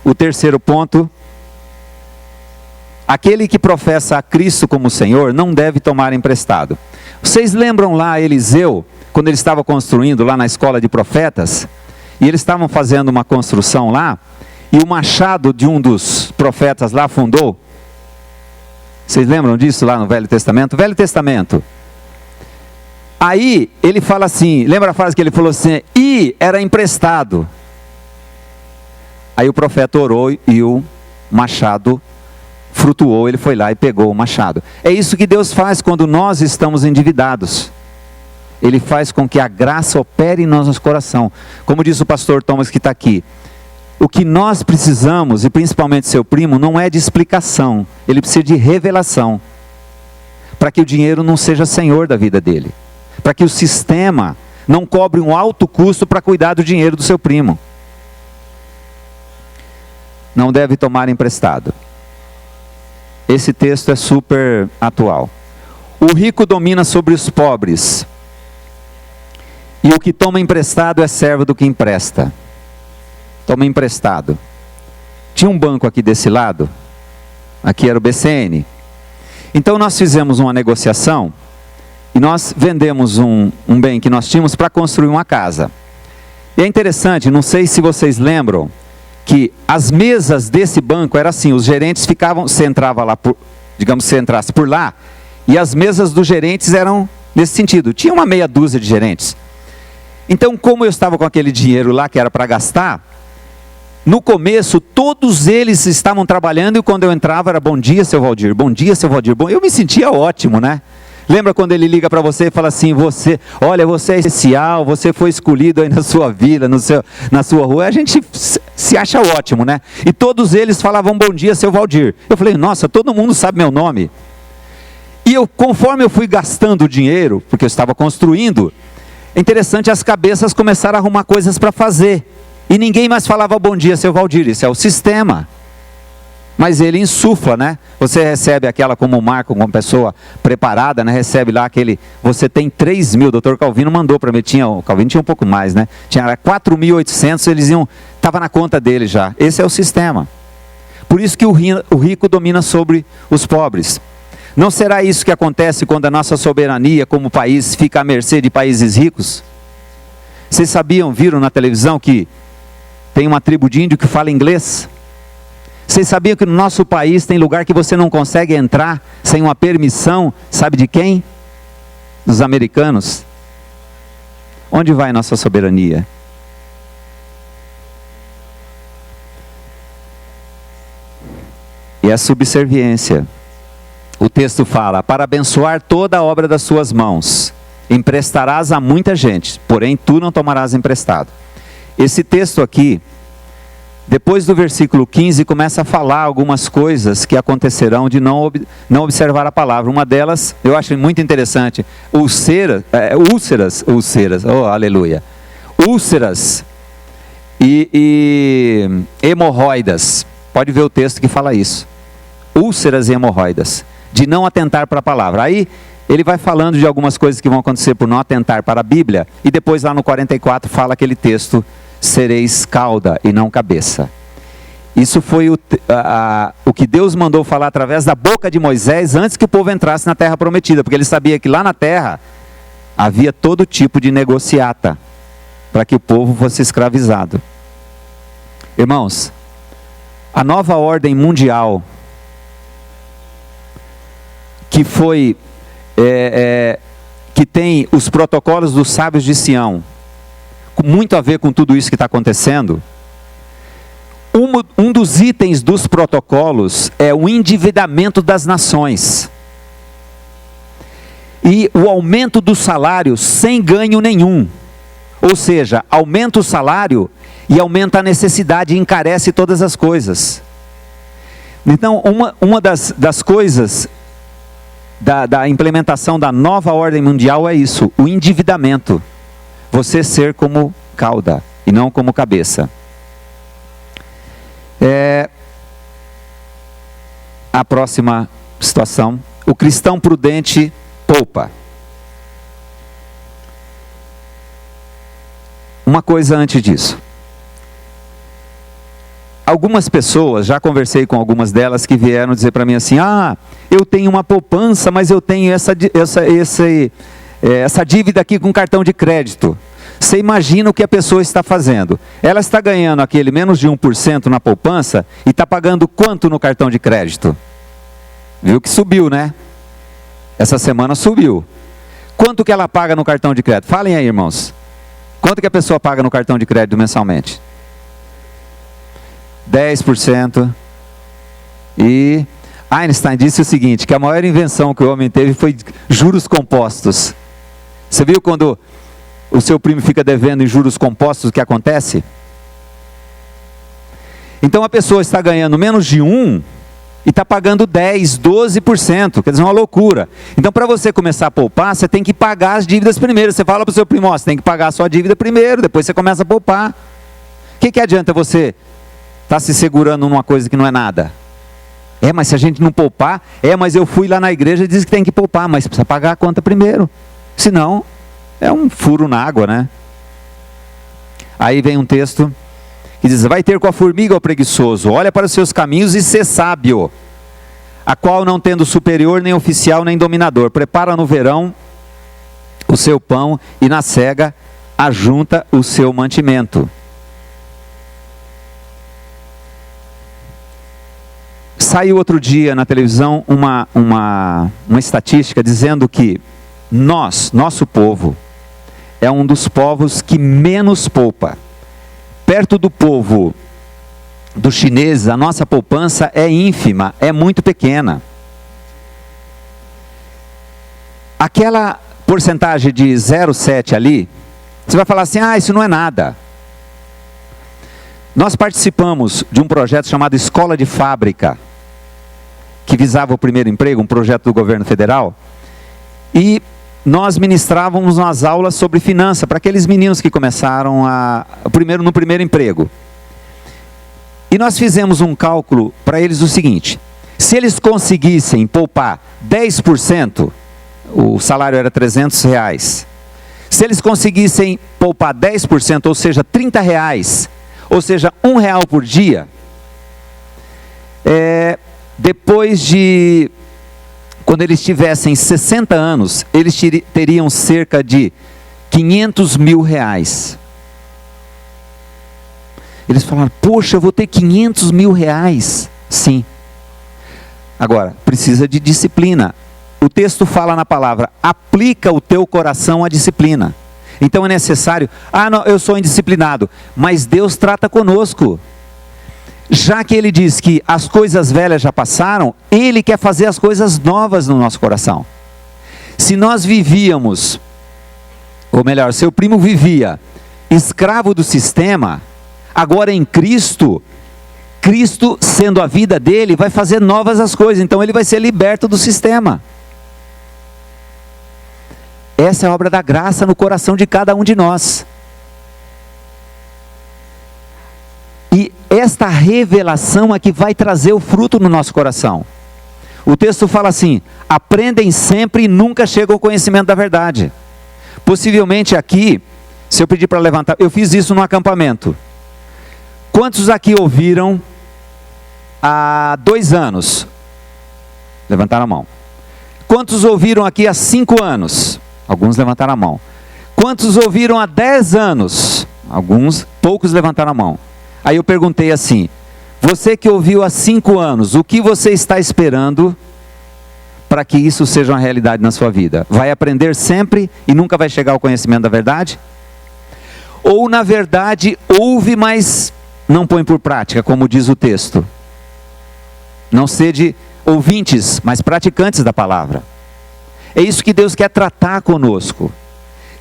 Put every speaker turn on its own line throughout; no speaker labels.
o terceiro ponto: aquele que professa a Cristo como Senhor não deve tomar emprestado. Vocês lembram lá Eliseu, quando ele estava construindo lá na escola de profetas, e eles estavam fazendo uma construção lá, e o machado de um dos profetas lá afundou? Vocês lembram disso lá no Velho Testamento? Velho Testamento. Aí ele fala assim, lembra a frase que ele falou assim: e era emprestado. Aí o profeta orou e o machado frutuou, ele foi lá e pegou o machado. É isso que Deus faz quando nós estamos endividados. Ele faz com que a graça opere em nosso coração. Como diz o pastor Thomas que está aqui, o que nós precisamos, e principalmente seu primo, não é de explicação, ele precisa de revelação, para que o dinheiro não seja senhor da vida dele, para que o sistema não cobre um alto custo para cuidar do dinheiro do seu primo. Não deve tomar emprestado. Esse texto é super atual. O rico domina sobre os pobres, e o que toma emprestado é servo do que empresta. Toma emprestado. Tinha um banco aqui desse lado, aqui era o BCN. Então nós fizemos uma negociação, e nós vendemos um bem que nós tínhamos para construir uma casa. E é interessante, não sei se vocês lembram, que as mesas desse banco eram assim, os gerentes ficavam, você entrava lá, digamos, você entrasse por lá, e as mesas dos gerentes eram nesse sentido, tinha uma meia dúzia de gerentes. Então, como eu estava com aquele dinheiro lá que era para gastar, no começo todos eles estavam trabalhando, e quando eu entrava era: bom dia, seu Valdir, bom dia, seu Valdir. Bom, eu me sentia ótimo, né? Lembra quando ele liga para você e fala assim: você é especial, você foi escolhido aí na sua vila, na sua rua. A gente se acha ótimo, né? E todos eles falavam: bom dia, seu Valdir. Eu falei: nossa, todo mundo sabe meu nome. E conforme eu fui gastando o dinheiro, porque eu estava construindo, é interessante, as cabeças começaram a arrumar coisas para fazer. E ninguém mais falava: bom dia, seu Valdir. Isso é o sistema. Mas ele insufla, né? Você recebe aquela como marco, como pessoa preparada, né? Recebe lá aquele, você tem 3 mil, o doutor Calvino mandou para mim, o Calvino tinha um pouco mais, né? Tinha 4.800, eles iam, estava na conta dele já. Esse é o sistema. Por isso que o rico domina sobre os pobres. Não será isso que acontece quando a nossa soberania como país fica à mercê de países ricos? Vocês sabiam, viram na televisão que tem uma tribo de índio que fala inglês? Vocês sabiam que no nosso país tem lugar que você não consegue entrar sem uma permissão, sabe de quem? Dos americanos. Onde vai nossa soberania? E a subserviência. O texto fala: para abençoar toda a obra das suas mãos, emprestarás a muita gente, porém tu não tomarás emprestado. Esse texto aqui, depois do versículo 15, começa a falar algumas coisas que acontecerão de não observar a palavra. Uma delas, eu acho muito interessante, úlceras, oh aleluia, úlceras e hemorroidas. Pode ver o texto que fala isso. Úlceras e hemorroidas, de não atentar para a palavra. Aí ele vai falando de algumas coisas que vão acontecer por não atentar para a Bíblia, e depois lá no 44 fala aquele texto: sereis cauda e não cabeça. Isso foi o que Deus mandou falar através da boca de Moisés antes que o povo entrasse na terra prometida, porque ele sabia que lá na terra havia todo tipo de negociata para que o povo fosse escravizado. Irmãos, a nova ordem mundial, que foi que tem os protocolos dos sábios de Sião, muito a ver com tudo isso que está acontecendo. Um dos itens dos protocolos é o endividamento das nações e o aumento do salário sem ganho nenhum. Ou seja, aumenta o salário e aumenta a necessidade e encarece todas as coisas. Então, uma das coisas da implementação da nova ordem mundial é isso: o endividamento. Você ser como cauda e não como cabeça. A próxima situação: o cristão prudente poupa. Uma coisa antes disso. algumas pessoas, já conversei com algumas delas que vieram dizer para mim assim: ah, eu tenho uma poupança, mas eu tenho essa dívida aqui com cartão de crédito. Você imagina o que a pessoa está fazendo? Ela está ganhando aquele menos de 1% na poupança e está pagando quanto no cartão de crédito? Viu que subiu, né? Essa semana subiu. Quanto que ela paga no cartão de crédito? Falem aí, irmãos. Quanto que a pessoa paga no cartão de crédito mensalmente? 10%. E Einstein disse o seguinte, que a maior invenção que o homem teve foi juros compostos. Você viu quando o seu primo fica devendo em juros compostos, o que acontece? Então a pessoa está ganhando menos de 1 e está pagando 10, 12%, quer dizer, uma loucura. Então para você começar a poupar, você tem que pagar as dívidas primeiro. Você fala para o seu primo, ó, você tem que pagar a sua dívida primeiro, depois você começa a poupar. O que adianta você estar se segurando numa coisa que não é nada? Mas se a gente não poupar, mas eu fui lá na igreja e disse que tem que poupar, mas precisa pagar a conta primeiro. Senão, é um furo na água, né? Aí vem um texto que diz: vai ter com a formiga o preguiçoso, olha para os seus caminhos e ser sábio, a qual não tendo superior, nem oficial, nem dominador, prepara no verão o seu pão e na cega ajunta o seu mantimento. Saiu outro dia na televisão uma estatística dizendo que nosso povo, é um dos povos que menos poupa. Perto do povo dos chineses, a nossa poupança é ínfima, é muito pequena. Aquela porcentagem de 0,7 ali, você vai falar assim: ah, isso não é nada. Nós participamos de um projeto chamado Escola de Fábrica, que visava o primeiro emprego, um projeto do governo federal, e nós ministrávamos umas aulas sobre finança para aqueles meninos que começaram no primeiro emprego. E nós fizemos um cálculo para eles o seguinte: se eles conseguissem poupar 10%, o salário era R$300, se eles conseguissem poupar 10%, ou seja, R$30, ou seja, R$1 por dia, depois de... quando eles tivessem 60 anos, eles teriam cerca de R$500 mil. Eles falaram: poxa, eu vou ter R$500 mil. Sim. Agora, precisa de disciplina. O texto fala na palavra: aplica o teu coração à disciplina. Então é necessário: não, eu sou indisciplinado, mas Deus trata conosco. Já que Ele diz que as coisas velhas já passaram, Ele quer fazer as coisas novas no nosso coração. Se nós vivíamos, ou melhor, seu primo vivia escravo do sistema, agora em Cristo, Cristo sendo a vida dele, vai fazer novas as coisas, então ele vai ser liberto do sistema. Essa é a obra da graça no coração de cada um de nós. E esta revelação é que vai trazer o fruto no nosso coração. O texto fala assim: aprendem sempre e nunca chegam ao conhecimento da verdade. Possivelmente aqui, se eu pedir para levantar, eu fiz isso no acampamento. Quantos aqui ouviram há 2 anos? Levantaram a mão. Quantos ouviram aqui há 5 anos? Alguns levantaram a mão. Quantos ouviram há 10 anos? Poucos levantaram a mão. Aí eu perguntei assim: você que ouviu há 5 anos, o que você está esperando para que isso seja uma realidade na sua vida? Vai aprender sempre e nunca vai chegar ao conhecimento da verdade? Ou na verdade ouve, mas não põe por prática, como diz o texto? Não sede ouvintes, mas praticantes da palavra. É isso que Deus quer tratar conosco,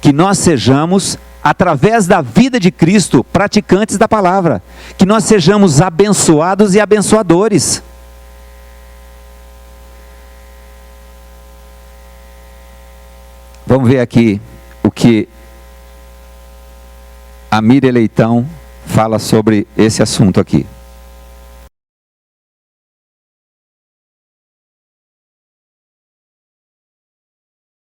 que nós sejamos, através da vida de Cristo, praticantes da palavra, que nós sejamos abençoados e abençoadores. Vamos ver aqui o que a Miriam Leitão fala sobre esse assunto aqui.